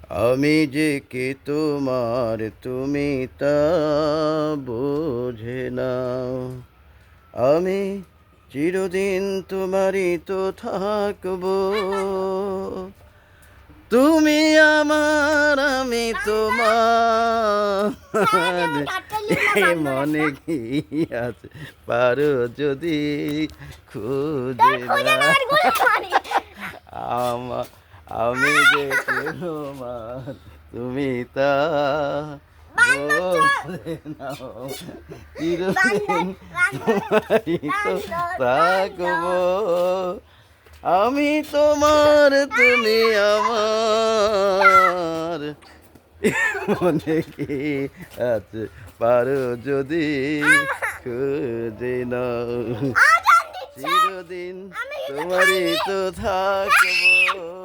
আমি যে কে তোমার তুমি তা বোঝে নাও। আমি চিরদিন তোমারই তো থাকবো। তুমি আমার আমি তোমার। এ মনে কি আছে পারো যদি খুঁজে না। আমা- আমি যে তোমার তুমি তা বলে নাও। চিরদিন তোমারই তো থাকবো। আমি তোমার তুমি আমার। মনে কি আছে পারো যদি খুঁজে নাও। চিরদিন তোমারই তো থাকবো।